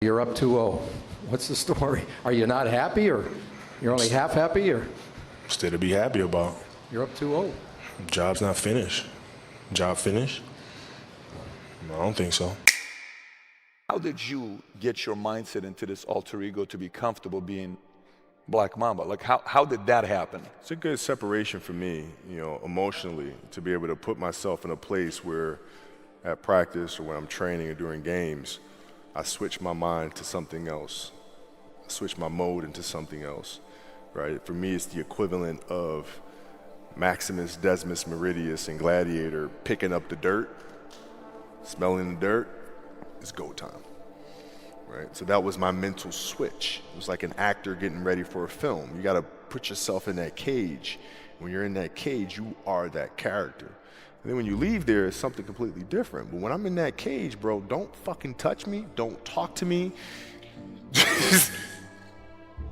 You're up 2-0. What's the story? Are you not happy, or you're only half happy, or? Still to be happy about. You're up 2-0. Job's not finished. Job finished? No, I don't think so. How did you get your mindset into this alter ego to be comfortable being Black Mamba? Like, how did that happen? It's a good separation for me, emotionally, to be able to put myself in a place where at practice or when I'm training or during games, I switch my mind to something else. I switch my mode into something else, right? For me, it's the equivalent of Maximus, Decimus, Meridius, and Gladiator picking up the dirt, smelling the dirt. It's go time, right? So that was my mental switch. It was like an actor getting ready for a film. You got to put yourself in that cage. When you're in that cage, you are that character. And then when you leave there, it's something completely different. But when I'm in that cage, bro, don't fucking touch me. Don't talk to me. Just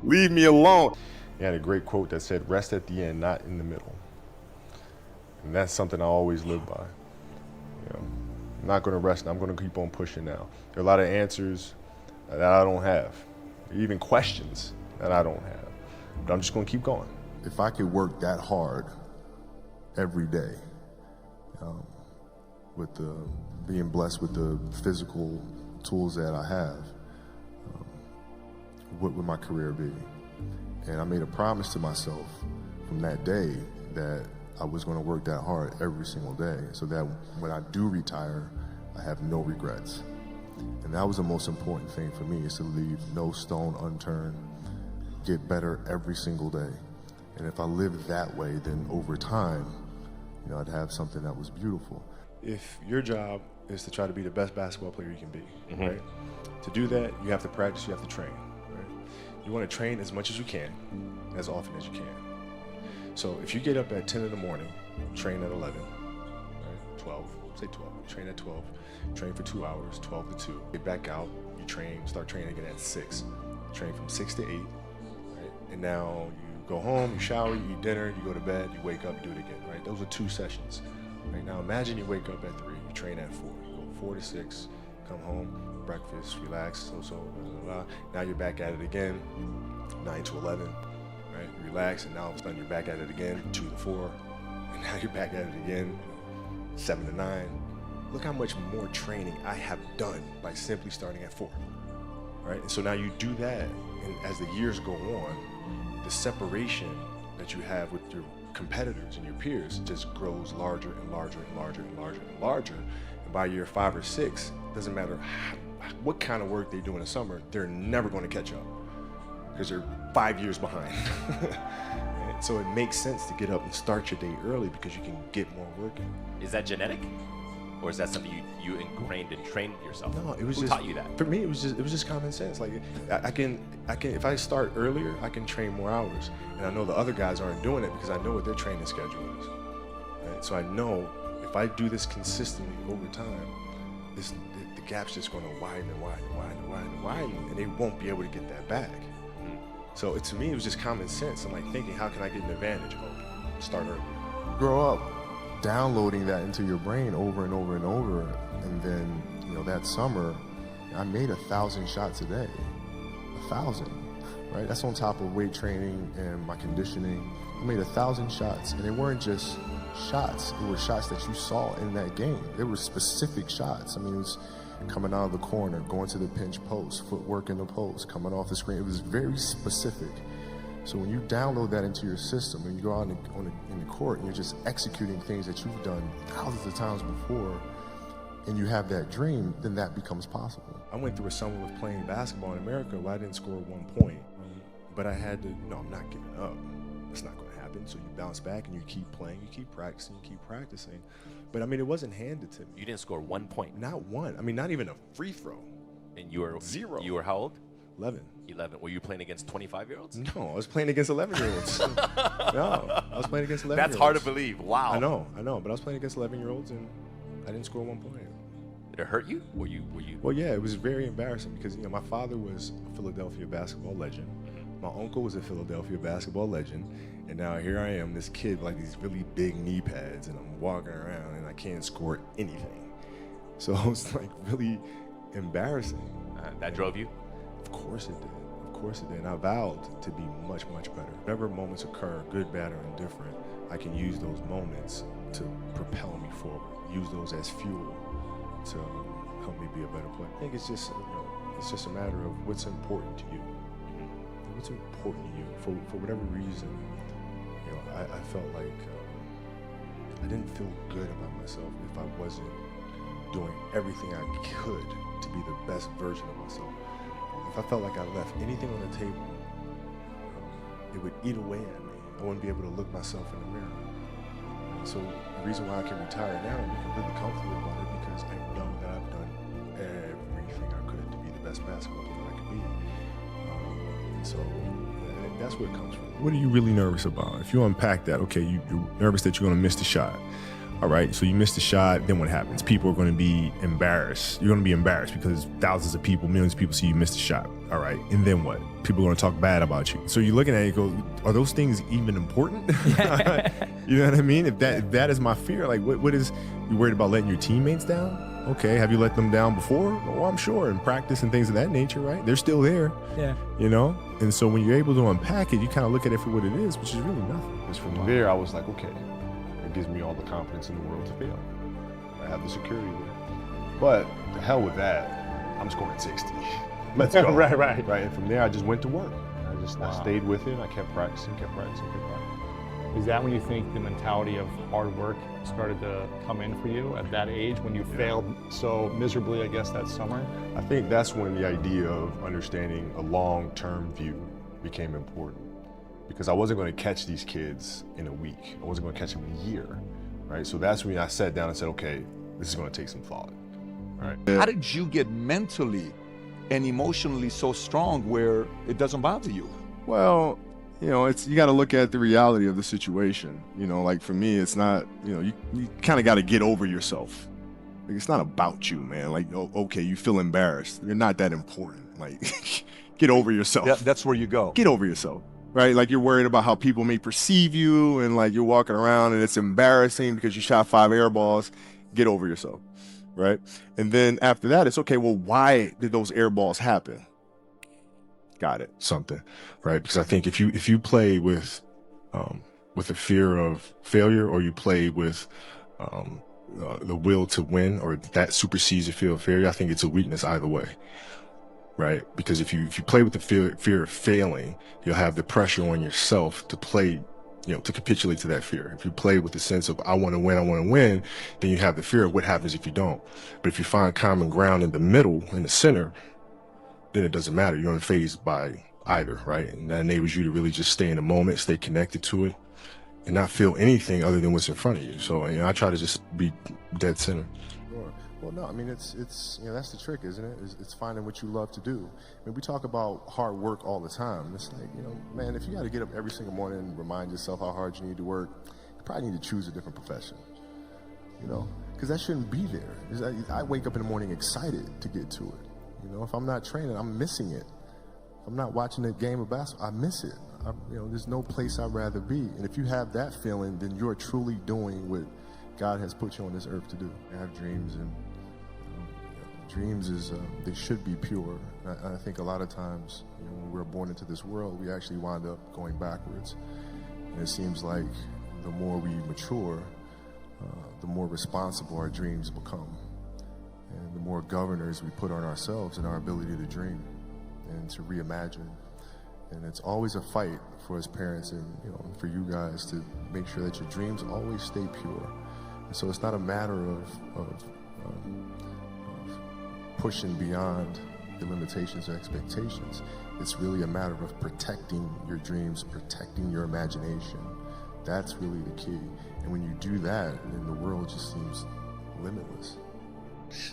leave me alone. He had a great quote that said, rest at the end, not in the middle. And that's something I always live by. I'm not gonna rest, I'm gonna keep on pushing now. There are a lot of answers that I don't have, even questions that I don't have, but I'm just gonna keep going. If I could work that hard every day, with being blessed with the physical tools that I have, what would my career be? And I made a promise to myself from that day that I was going to work that hard every single day, so that when I do retire, I have no regrets. And that was the most important thing for me, is to leave no stone unturned, get better every single day. And if I lived that way, then over time, I'd have something that was beautiful. If your job is to try to be the best basketball player you can be, right? To do that, you have to practice, you have to train, right? You want to train as much as you can, as often as you can. So if you get up at 10 in the morning, train at 11, right? 12, say 12, train at 12, train for 2 hours, 12 to 2, get back out, you train, start training again at 6, train from 6 to 8, right? And now you go home, you shower, you eat dinner, you go to bed, you wake up, do it again, right? Those are 2 sessions. Right, now imagine you wake up at 3, you train at 4, you go 4 to 6, come home, breakfast, relax, blah, blah, blah. Now you're back at it again, 9 to 11, right? Relax, and now all of a sudden you're back at it again, 2 to 4, and now you're back at it again, 7 to 9. Look how much more training I have done by simply starting at 4, right? And so now you do that, and as the years go on, the separation that you have with your competitors and your peers just grows larger and larger and larger and larger and larger. And by year 5 or 6, doesn't matter what kind of work they do in the summer, they're never going to catch up because they're 5 years behind. So it makes sense to get up and start your day early because you can get more work in. Is that genetic? Or is that something you ingrained and trained yourself? No, it was Who just, taught you that? For me, it was just common sense. Like I can, if I start earlier, I can train more hours. And I know the other guys aren't doing it because I know what their training schedule is. Right? So I know if I do this consistently over time, the gap's just going to widen and widen and widen and widen and widen, and they won't be able to get that back. So to me, it was just common sense. I'm like thinking, how can I get an advantage? Oh, start early. Grow up downloading that into your brain over and over and over, and then that summer I made 1,000 shots a day. 1,000, right? That's on top of weight training and my conditioning. I made 1,000 shots, and they weren't just shots. It were shots that you saw in that game. They were specific shots. I mean, it was coming out of the corner, going to the pinch post, footwork in the post, coming off the screen. It was very specific. So when you download that into your system and you go out in the court and you're just executing things that you've done thousands of times before, and you have that dream, then that becomes possible. I went through a summer of playing basketball in America where I didn't score 1 point, but I had to, no, I'm not giving up. It's not going to happen. So you bounce back and you keep playing, you keep practicing, you keep practicing. But I mean, it wasn't handed to me. You didn't score 1 point. Not one. I mean, not even a free throw. And you were 0. You were how old? 11. 11. Were you playing against 25-year-olds? No, I was playing against 11-year-olds. No, I was playing against 11-year-olds. That's hard to believe. Wow. I know, but I was playing against 11-year-olds and I didn't score 1 point. Did it hurt you? Were you? Well, yeah, it was very embarrassing because my father was a Philadelphia basketball legend. My uncle was a Philadelphia basketball legend, and now here I am, this kid with like these really big knee pads, and I'm walking around and I can't score anything. So it's like really embarrassing. That drove you? Of course it did. Of course it did. And I vowed to be much, much better. Whenever moments occur, good, bad, or indifferent, I can use those moments to propel me forward. Use those as fuel to help me be a better player. I think it's just, it's just a matter of what's important to you. What's important to you. For whatever reason, I felt like I didn't feel good about myself if I wasn't doing everything I could to be the best version of myself. If I felt like I left anything on the table, it would eat away at me. I wouldn't be able to look myself in the mirror. So the reason why I can retire now and be completely comfortable about it, because I know that I've done everything I could to be the best basketball player I could be. So that's where it comes from. What are you really nervous about? If you unpack that, okay, you're nervous that you're going to miss the shot. All right, so you miss the shot, then what happens? People are going to be embarrassed. You're going to be embarrassed because thousands of people, millions of people see you miss the shot. All right, and then what? People are going to talk bad about you. So you're looking at it and go, are those things even important? You know what I mean? If that is my fear, like what is, you worried about letting your teammates down? Okay, have you let them down before? Oh, I'm sure, in practice and things of that nature, right? They're still there, you know? And so when you're able to unpack it, you kind of look at it for what it is, which is really nothing. Because from there, I was like, okay, it gives me all the confidence in the world to fail. I have the security there. But to hell with that, I'm scoring 60. Let's go. Right. And from there, I just went to work. I stayed with it. I kept practicing. Is that when you think the mentality of hard work started to come in for you at that age, when you failed so miserably, I guess, that summer? I think that's when the idea of understanding a long-term view became important. Because I wasn't going to catch these kids in a week. I wasn't going to catch them in a year, right? So that's when I sat down and said, okay, this is going to take some thought, right? How did you get mentally and emotionally so strong where it doesn't bother you? Well, you got to look at the reality of the situation. Like for me, it's not, you kind of got to get over yourself. Like, it's not about you, man. Like, okay, you feel embarrassed. You're not that important. Like, get over yourself. Yeah, that's where you go. Get over yourself, right? Like, you're worried about how people may perceive you, and like you're walking around and it's embarrassing because you shot 5 air balls. Get over yourself, right? And then after that, it's okay, well, why did those air balls happen? Got it, something, right? Because I think if you play with a fear of failure, or you play with the will to win, or that supersedes the fear of failure, I think it's a weakness either way, right? Because if you play with the fear of failing, you'll have the pressure on yourself to play, to capitulate to that fear. If you play with the sense of I want to win, then you have the fear of what happens if you don't. But if you find common ground in the middle, in the center, then it doesn't matter. You're unfazed by either, right? And that enables you to really just stay in the moment, stay connected to it, and not feel anything other than what's in front of you. So I try to just be dead center. Sure. Well, no, I mean, it's that's the trick, isn't it? It's finding what you love to do. I mean, we talk about hard work all the time. It's like, man, if you got to get up every single morning and remind yourself how hard you need to work, you probably need to choose a different profession, because that shouldn't be there. I wake up in the morning excited to get to it. If I'm not training, I'm missing it. If I'm not watching a game of basketball, I miss it. There's no place I'd rather be. And if you have that feeling, then you're truly doing what God has put you on this earth to do. I have dreams, and dreams they should be pure. I think a lot of times, when we're born into this world, we actually wind up going backwards. And it seems like the more we mature, the more responsible our dreams become. And the more governors we put on ourselves and our ability to dream and to reimagine. And it's always a fight for us parents and for you guys to make sure that your dreams always stay pure. And so it's not a matter of pushing beyond the limitations or expectations. It's really a matter of protecting your dreams, protecting your imagination. That's really the key. And when you do that, then the world just seems limitless.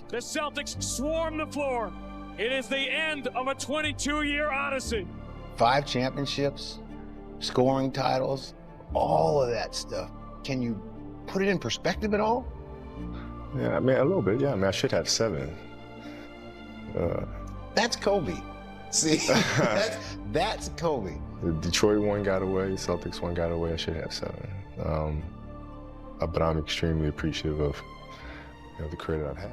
The Celtics swarm the floor. It is the end of a 22-year odyssey. 5 championships, scoring titles, all of that stuff. Can you put it in perspective at all? Yeah, I mean, a little bit. Yeah, I mean, I should have 7. That's Kobe. See, that's Kobe. The Detroit one got away, Celtics one got away. I should have 7. But I'm extremely appreciative of the credit I've had.